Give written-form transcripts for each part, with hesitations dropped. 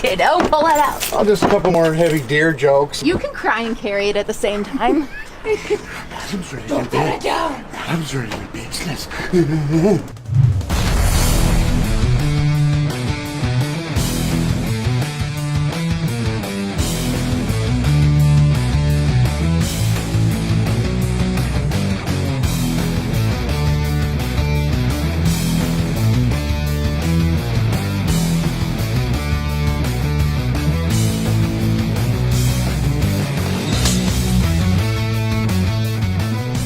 Okay, don't pull it out. Oh, just a couple more heavy deer jokes. You can cry and carry it at the same time. Adam's ready to be. Adam's ready to be business.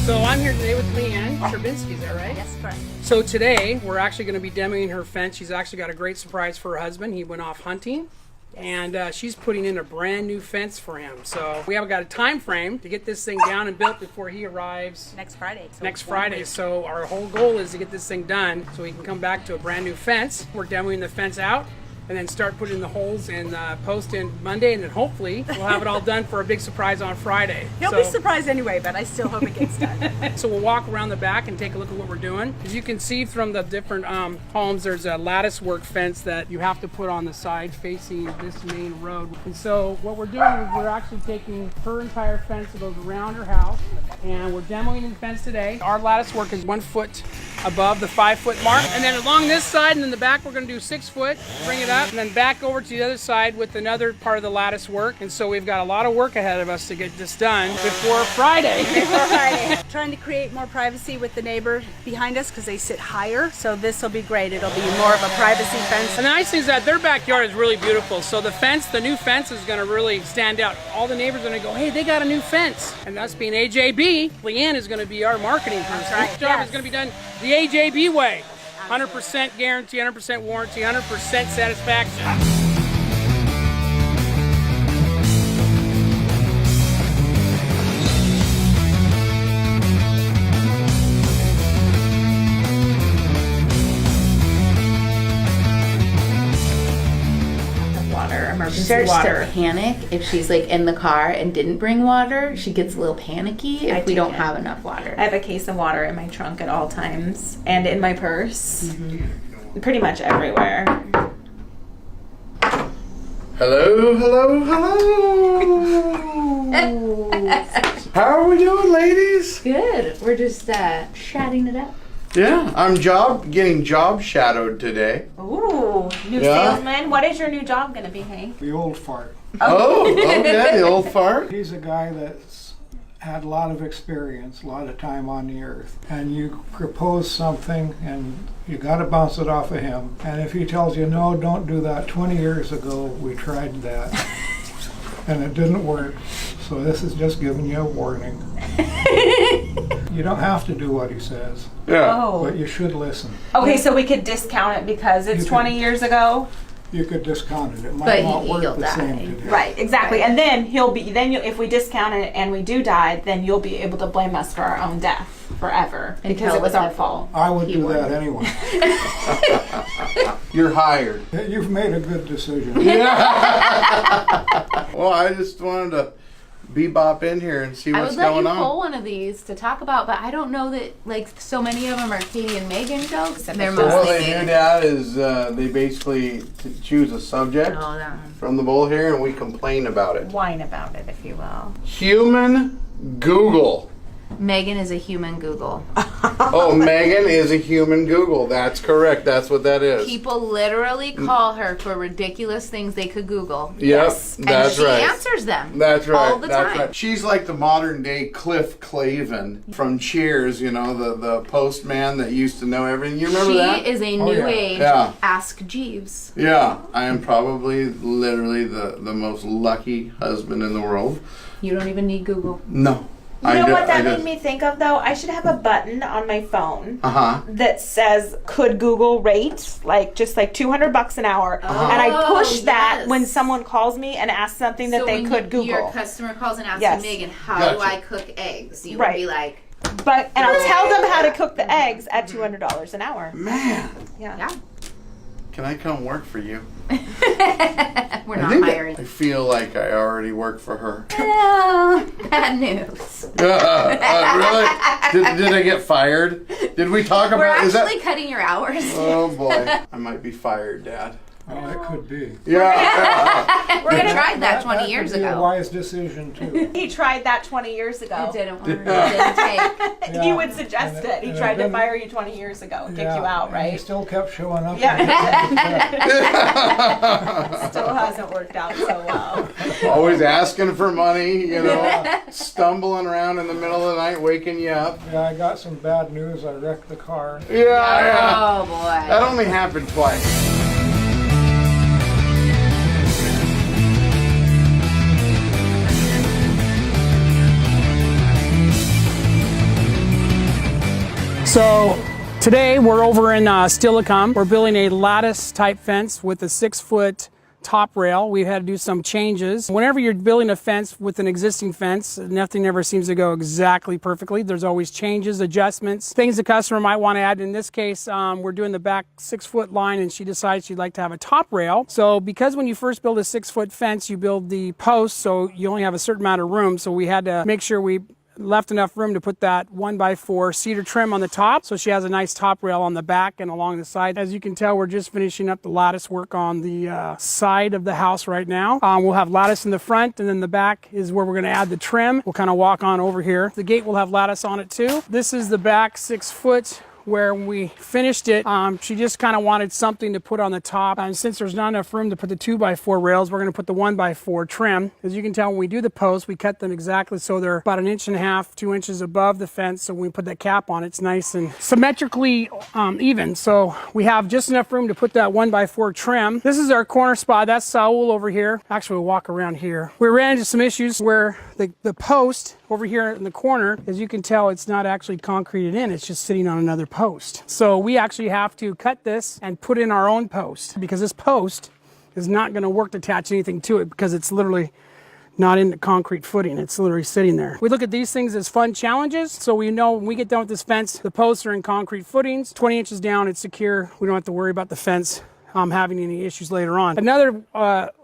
So I'm here today with Leanne Trubinsky, is that right? Yes, correct. So today we're actually going to be demoing her fence. She's actually got a great surprise for her husband. He went off hunting, and she's putting in a brand new fence for him. So we have got a time frame to get this thing down and built before he arrives Next Friday. next Friday. So our whole goal is to get this thing done so he can come back to a brand new fence. We're demoing the fence out and then start putting the holes and post in Monday, and then hopefully we'll have it all done for a big surprise on Friday. He'll be surprised anyway, but I still hope it gets done. So we'll walk around the back and take a look at what we're doing. As you can see from the different homes, there's a lattice work fence that you have to put on the side facing this main road. And so what we're doing is we're actually taking her entire fence that goes around her house, and we're demoing the fence today. Our lattice work is 1 foot above the 5 foot mark. And then along this side and in the back, we're gonna do 6 foot, bring it up, and then back over to the other side with another part of the lattice work. And so we've got a lot of work ahead of us to get this done before Friday. Trying to create more privacy with the neighbor behind us because they sit higher. So this will be great. It'll be more of a privacy fence. And the nice thing is that their backyard is really beautiful. So the fence, the new fence is gonna really stand out. All the neighbors are gonna go, hey, they got a new fence. And us being AJB, Leanne is gonna be our marketing person. That's right. This job Yes. is gonna be done the AJB way. 100% guarantee, 100% warranty, 100% satisfaction. Emergency Starts water. to panic if she's like in the car and didn't bring water. She gets a little panicky if we don't have enough water. I have a case of water in my trunk at all times and in my purse. Pretty much everywhere. Hello, hello, hello. How are we doing, ladies? Good. We're just chatting it up. Yeah, I'm getting job shadowed today. Ooh, new Yeah. salesman. What is your new job going to be, Hank? The old fart. Oh, okay, the old fart. He's a guy that's had a lot of experience, a lot of time on the earth. And you propose something and you got to bounce it off of him. And if he tells you, no, don't do that, 20 years ago we tried that and it didn't work. So this is just giving you a warning. You don't have to do what he says, Yeah. Oh. but you should listen. Okay, so we could discount it because it's You 20 can- years ago. You could discount it. It might But not work you'll the same die. today. Right, exactly. And then if we discount it and we do die, then you'll be able to blame us for our own death forever And because tell it was the our people. fault. I would He do would. that anyway. You're hired. You've made a good decision. Well, I just wanted to bebop in here and see I what's would let going you on. pull one of these to talk about, but I don't know that like so many of them are Katie and Megan jokes. They're So what mostly they do, Megan. Dad, is they basically choose a subject Oh, no. from the bowl here, and we complain about it. Whine about it, if you will. Human Google. Megan is a human Google. Oh, Megan is a human Google. That's correct. That's what that is. People literally call her for ridiculous things they could Google. Yep, And that's she right. answers them. That's right. All the that's time. right. She's like the modern day Cliff Clavin from Cheers. You know, the postman that used to know everything. You remember She that? is a Oh, new yeah. age Yeah. Ask Jeeves. Yeah, I am probably literally the most lucky husband in the world. You don't even need Google. No. You know what that made me think of, though? I should have a button on my phone Uh-huh. that says, could Google rate, just like $200 an hour. And I push that yes. when someone calls me and asks something that So they when could Google. your customer calls and asks Yes. you, Megan, how Gotcha. do I cook eggs? You Right. would be like, And I'll tell them how to cook the eggs at $200 an hour. Man, yeah, can I come work for you? we're not hiring. I feel like I already work for her. Oh, bad news. Really? Did I get fired? Did we talk We're about? Is actually that? cutting your hours. Oh boy, I might be fired, Dad. Well, it could be. Yeah. We tried that 20 years That would be a ago. wise decision too. He tried that 20 years ago. It didn't work. It didn't take. He Yeah. would suggest And it. He and tried to didn't- fire you 20 years ago and kick you out, and he right? still kept showing up. Yeah. Still hasn't worked out so well. Always asking for money, you know, stumbling around in the middle of the night, waking you up. Yeah, I got some bad news. I wrecked the car. Yeah. Oh boy. That only happened twice. So today we're over in Stillicum. We're building a lattice type fence with a 6-foot top rail. We've had to do some changes. Whenever you're building a fence with an existing fence, nothing ever seems to go exactly perfectly. There's always changes, adjustments, things the customer might want to add. In this case, we're doing the back 6-foot line and she decides she'd like to have a top rail. So because when you first build a 6-foot fence, you build the posts, so you only have a certain amount of room. So we had to make sure we left enough room to put that 1x4 cedar trim on the top, so she has a nice top rail on the back and along the side. As you can tell, we're just finishing up the lattice work on the side of the house right now. We'll have lattice in the front, and then the back is where we're going to add the trim. We'll kind of walk on over here. The gate will have lattice on it too. This is the back 6 foot where we finished it. She just kind of wanted something to put on the top. And since there's not enough room to put the 2x4 rails, we're going to put the 1x4 trim. As you can tell, when we do the posts, we cut them exactly so they're about 1.5 inches, 2 inches above the fence. So when we put that cap on, it's nice and symmetrically even. So we have just enough room to put that 1x4 trim. This is our corner spot. That's Saul over here. Actually, we'll walk around here. We ran into some issues where the post over here in the corner, as you can tell, it's not actually concreted in. It's just sitting on another post. So we actually have to cut this and put in our own post, because this post is not going to work to attach anything to it, because it's literally not in the concrete footing. It's literally sitting there. We look at these things as fun challenges. So we know when we get done with this fence, the posts are in concrete footings, 20 inches down, it's secure. We don't have to worry about the fence having any issues later on. Another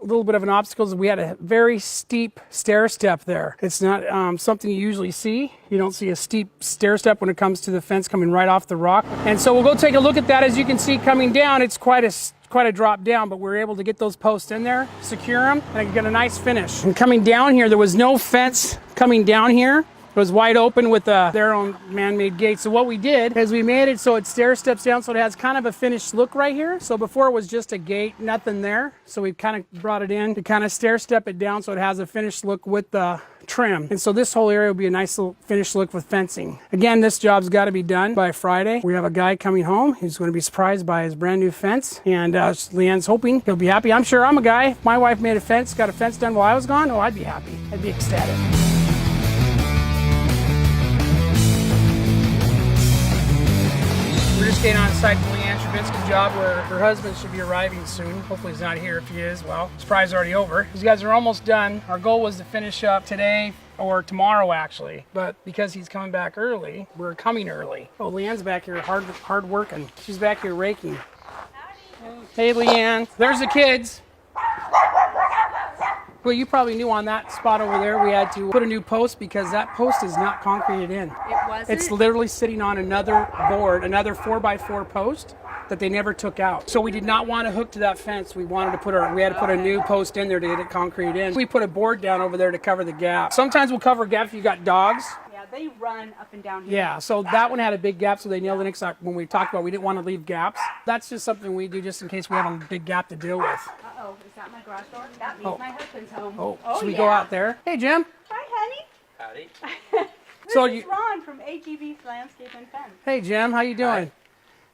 little bit of an obstacle is we had a very steep stair step there. It's not something you usually see. You don't see a steep stair step when it comes to the fence coming right off the rock. And so we'll go take a look at that. As you can see coming down, it's quite a drop down, but we were able to get those posts in there, secure them, and get a nice finish. And coming down here, there was no fence coming down here. It was wide open with their own man-made gate. So what we did is we made it so it stair steps down, so it has kind of a finished look right here. So before it was just a gate, nothing there. So we kind of brought it in to kind of stair step it down so it has a finished look with the trim. And so this whole area will be a nice little finished look with fencing. Again, this job's got to be done by Friday. We have a guy coming home. He's going to be surprised by his brand new fence. And Leanne's hoping he'll be happy. I'm sure I'm a guy. If my wife made a fence, got a fence done while I was gone, oh, I'd be happy. I'd be ecstatic. We're just getting on site for Leanne Travinsky's job, where her husband should be arriving soon. Hopefully he's not here. If he is, well, his prize is already over. These guys are almost done. Our goal was to finish up today or tomorrow, actually. But because he's coming back early, we're coming early. Oh, Leanne's back here hard working. She's back here raking. Hey, Leanne. There's the kids. Well, you probably knew on that spot over there we had to put a new post because that post is not concreted in. It wasn't? It's literally sitting on another board, another 4x4 post that they never took out. So we did not want to hook to that fence. We had to put a new post in there to get it concrete in. We put a board down over there to cover the gap. Sometimes we'll cover a gap if you got dogs. Yeah, they run up and down here. Yeah, so that one had a big gap, so they nailed it next time. When we talked about we didn't want to leave gaps. That's just something we do just in case we have a big gap to deal with. Uh-oh, is that my garage door? That means my husband's home. Oh, should we go out there? Hey, Jim. Hi, honey. Howdy. This So is Ron from AJB Landscape and Fence. Hey, Jim. How you doing? Hi.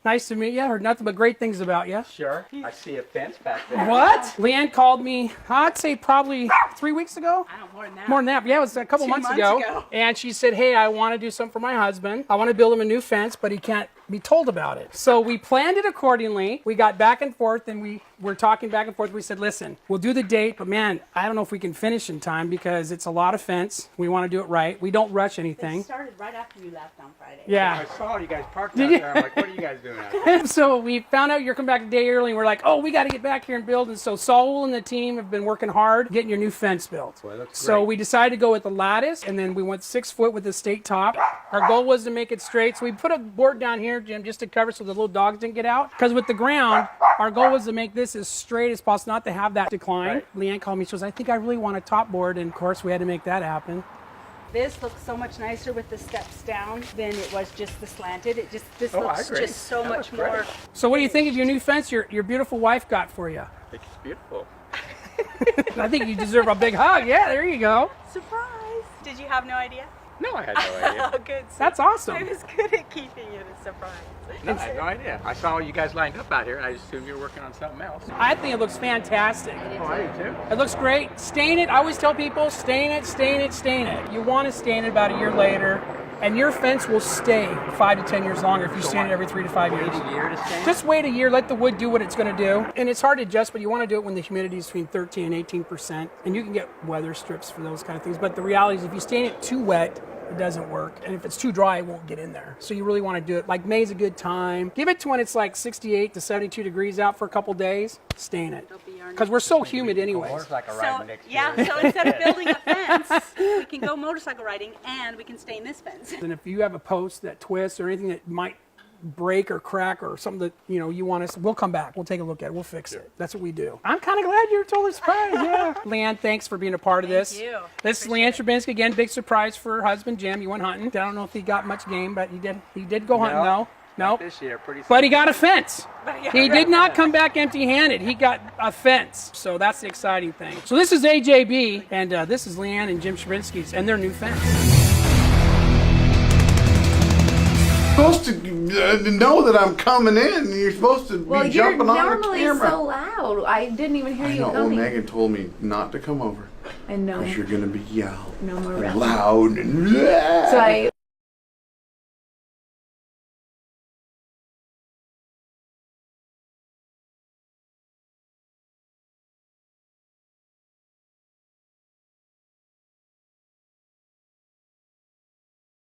Nice to meet you. I heard nothing but great things about you. Sure. I see a fence back there. What? Leanne called me, I'd say probably 3 weeks ago. I don't more than that. More than that. Yeah, it was a couple 2 months months ago. ago. And she said, hey, I want to do something for my husband. I want to build him a new fence, but he can't be told about it. So we planned it accordingly. We got back and forth, and we were talking back and forth. We said, listen, we'll do the date, but man, I don't know if we can finish in time because it's a lot of fence. We want to do it right. We don't rush It anything. started right after you left on Friday. Yeah. I saw you guys parked out there. I'm like, what are you guys doing out there? So we found out you're coming back a day early, and we're like, oh, we got to get back here and build. And so Saul and the team have been working hard getting your new fence built. Boy, it looks So great. we decided to go with the lattice, and then we went 6 foot with the stake top. Our goal was to make it straight. So we put a board down here here, Jim, just to cover so the little dogs didn't get out. Because with the ground, our goal was to make this as straight as possible, not to have that decline. Right. Leanne called me, she goes, I think I really want a top board, and of course we had to make that happen. This looks so much nicer with the steps down than it was just the slanted. This Oh, I looks agree. just so That much looks great. more. So what do you think of your new fence your beautiful wife got for you? It's beautiful. I think you deserve a big hug. Yeah, there you go. Surprise! Did you have no idea? No, I had no idea. Oh, good. See, That's awesome. I was good at keeping it a surprise. No, I had no idea. I saw you guys lined up out here, and I assumed you were working on something else. I think it looks fantastic. Oh, I do too. It looks great. Stain it. I always tell people, stain it, stain it, stain it. You want to stain it about a year later, and your fence will stay 5 to 10 years longer if you stain it every 3 to 5 years. Wait a year to stain? Just wait a year, let the wood do what it's going to do. And it's hard to adjust, but you want to do it when the humidity is between 13 and 18%. And you can get weather strips for those kind of things. But the reality is if you stain it too wet, it doesn't work. And if it's too dry, it won't get in there. So you really want to do it. Like May's a good time. Give it to when it's like 68 to 72 degrees out for a couple days. Stain it. Because we're so humid anyways. Motorcycle So, riding next year. yeah, so instead of building a fence, we can go motorcycle riding and we can stain this fence. And if you have a post that twists or anything that might break or crack or something that you want us, we'll come back. We'll take a look at it. We'll fix it. That's what we do. I'm kind of glad you're totally surprised. Yeah. Leanne, thanks for being a part of this. Thank you. This is Leanne Strabinsky again. Big surprise for her husband Jim. He went hunting. I don't know if he got much game, but he did. He did go hunting though. Nope. This year, pretty soon. But he got a fence. He did not come back empty-handed. He got a fence. So that's the exciting thing. So this is AJB, and this is Leanne and Jim Strabinsky's and their new fence. Supposed to know that I'm coming in. You're supposed to Well, be you're jumping on the normally camera. so loud. I didn't even hear I you know. Well, coming. Megan told me not to come over I know. because you're gonna be No more and rest. loud and So I